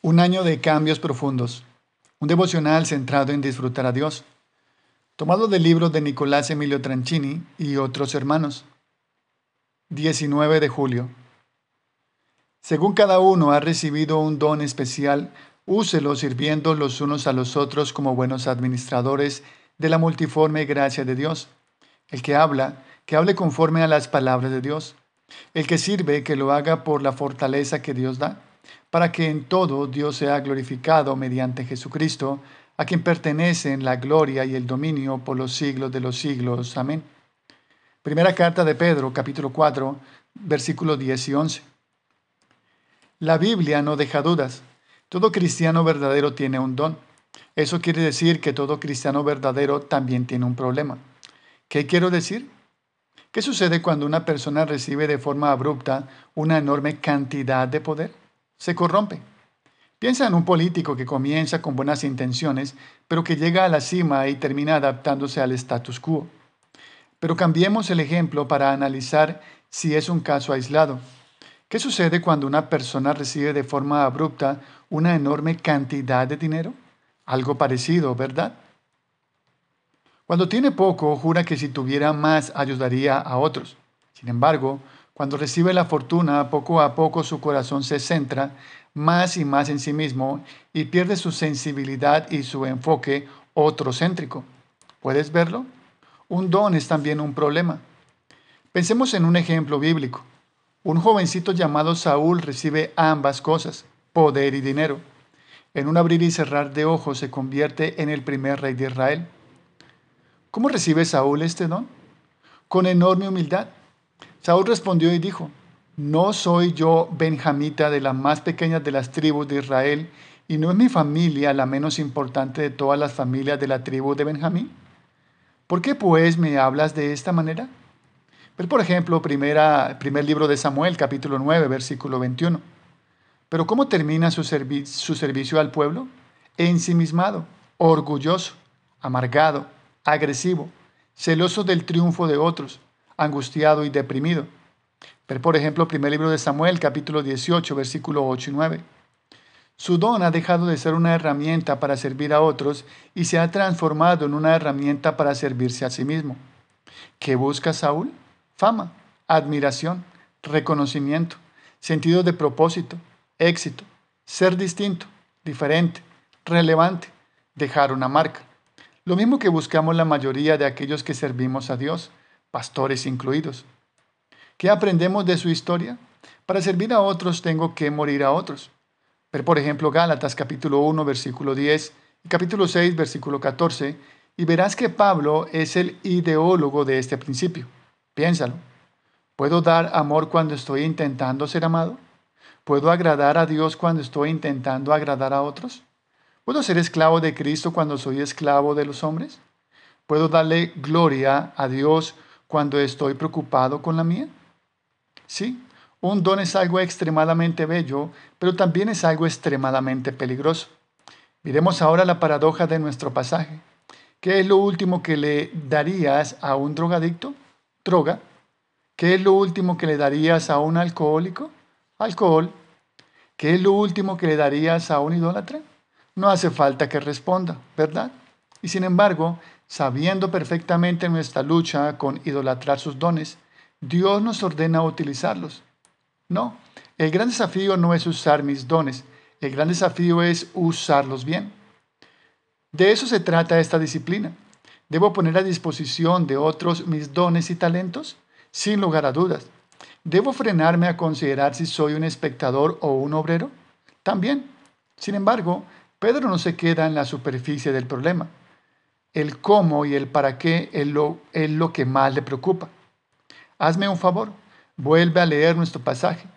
Un año de cambios profundos. Un devocional centrado en disfrutar a Dios. Tomado del libro de Nicolás Emilio Tranchini y otros hermanos. 19 de julio. Según cada uno ha recibido un don especial, úselo sirviendo los unos a los otros como buenos administradores de la multiforme gracia de Dios. El que habla, que hable conforme a las palabras de Dios. El que sirve, que lo haga por la fortaleza que Dios da, para que en todo Dios sea glorificado mediante Jesucristo, a quien pertenecen la gloria y el dominio por los siglos de los siglos. Amén. Primera carta de Pedro, capítulo 4, versículos 10 y 11. La Biblia no deja dudas. Todo cristiano verdadero tiene un don. Eso quiere decir que todo cristiano verdadero también tiene un problema. ¿Qué quiero decir? ¿Qué sucede cuando una persona recibe de forma abrupta una enorme cantidad de poder? Se corrompe. Piensa en un político que comienza con buenas intenciones, pero que llega a la cima y termina adaptándose al status quo. Pero cambiemos el ejemplo para analizar si es un caso aislado. ¿Qué sucede cuando una persona recibe de forma abrupta una enorme cantidad de dinero? Algo parecido, ¿verdad? Cuando tiene poco, jura que si tuviera más ayudaría a otros. Sin embargo, cuando recibe la fortuna, poco a poco su corazón se centra más y más en sí mismo y pierde su sensibilidad y su enfoque otrocéntrico. ¿Puedes verlo? Un don es también un problema. Pensemos en un ejemplo bíblico. Un jovencito llamado Saúl recibe ambas cosas, poder y dinero. En un abrir y cerrar de ojos se convierte en el primer rey de Israel. ¿Cómo recibe Saúl este don? Con enorme humildad. Saúl respondió y dijo: ¿No soy yo benjamita de las más pequeñas de las tribus de Israel, y no es mi familia la menos importante de todas las familias de la tribu de Benjamín? ¿Por qué pues me hablas de esta manera? Ver, por ejemplo, primer libro de Samuel, capítulo 9, versículo 21. Pero ¿cómo termina su servicio al pueblo? Ensimismado, orgulloso, amargado, agresivo, celoso del triunfo de otros, angustiado y deprimido. Ver, por ejemplo, primer libro de Samuel, capítulo 18, versículo 8 y 9. Su don ha dejado de ser una herramienta para servir a otros y se ha transformado en una herramienta para servirse a sí mismo. ¿Qué busca Saúl? Fama, admiración, reconocimiento, sentido de propósito, éxito, ser distinto, diferente, relevante, dejar una marca. Lo mismo que buscamos la mayoría de aquellos que servimos a Dios, pastores incluidos. ¿Qué aprendemos de su historia? Para servir a otros tengo que morir a otros. Ver, por ejemplo, Gálatas capítulo 1, versículo 10 y capítulo 6, versículo 14, y verás que Pablo es el ideólogo de este principio. Piénsalo. ¿Puedo dar amor cuando estoy intentando ser amado? ¿Puedo agradar a Dios cuando estoy intentando agradar a otros? ¿Puedo ser esclavo de Cristo cuando soy esclavo de los hombres? ¿Puedo darle gloria a Dios cuando estoy preocupado con la mía? Sí, un don es algo extremadamente bello, pero también es algo extremadamente peligroso. Miremos ahora la paradoja de nuestro pasaje. ¿Qué es lo último que le darías a un drogadicto? Droga. ¿Qué es lo último que le darías a un alcohólico? Alcohol. ¿Qué es lo último que le darías a un idólatra? No hace falta que responda, ¿verdad? Y sin embargo, sabiendo perfectamente nuestra lucha con idolatrar sus dones, Dios nos ordena utilizarlos. No, el gran desafío no es usar mis dones, el gran desafío es usarlos bien. De eso se trata esta disciplina. ¿Debo poner a disposición de otros mis dones y talentos? Sin lugar a dudas. ¿Debo frenarme a considerar si soy un espectador o un obrero? También. Sin embargo, Pedro no se queda en la superficie del problema. El cómo y el para qué es lo que más le preocupa. Hazme un favor, vuelve a leer nuestro pasaje,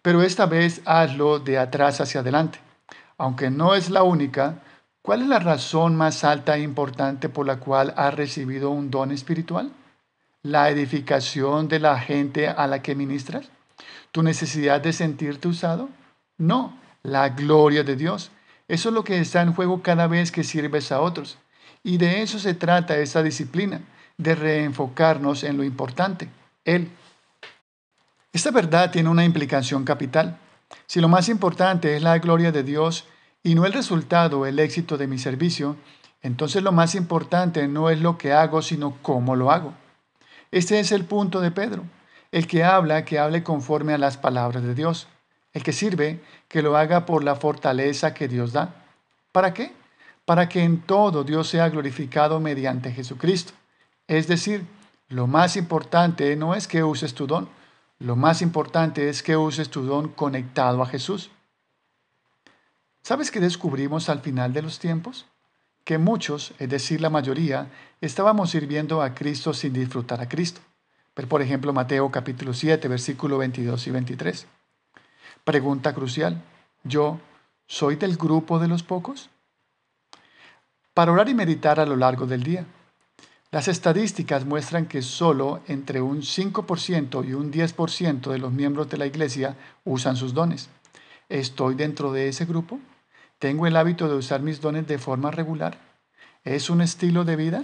pero esta vez hazlo de atrás hacia adelante. Aunque no es la única, ¿cuál es la razón más alta e importante por la cual has recibido un don espiritual? ¿La edificación de la gente a la que ministras? ¿Tu necesidad de sentirte usado? No, la gloria de Dios. Eso es lo que está en juego cada vez que sirves a otros. Y de eso se trata esta disciplina, de reenfocarnos en lo importante, Él. Esta verdad tiene una implicación capital. Si lo más importante es la gloria de Dios y no el resultado, el éxito de mi servicio, entonces lo más importante no es lo que hago, sino cómo lo hago. Este es el punto de Pedro. El que hable conforme a las palabras de Dios. El que sirve, que lo haga por la fortaleza que Dios da. ¿Para qué? Para que en todo Dios sea glorificado mediante Jesucristo. Es decir, lo más importante no es que uses tu don, lo más importante es que uses tu don conectado a Jesús. ¿Sabes qué descubrimos al final de los tiempos? Que muchos, es decir, la mayoría, estábamos sirviendo a Cristo sin disfrutar a Cristo. Ver, por ejemplo, Mateo capítulo 7, versículo 22 y 23. Pregunta crucial. ¿Yo soy del grupo de los pocos? Para orar y meditar a lo largo del día. Las estadísticas muestran que solo entre un 5% y un 10% de los miembros de la iglesia usan sus dones. ¿Estoy dentro de ese grupo? ¿Tengo el hábito de usar mis dones de forma regular? ¿Es un estilo de vida?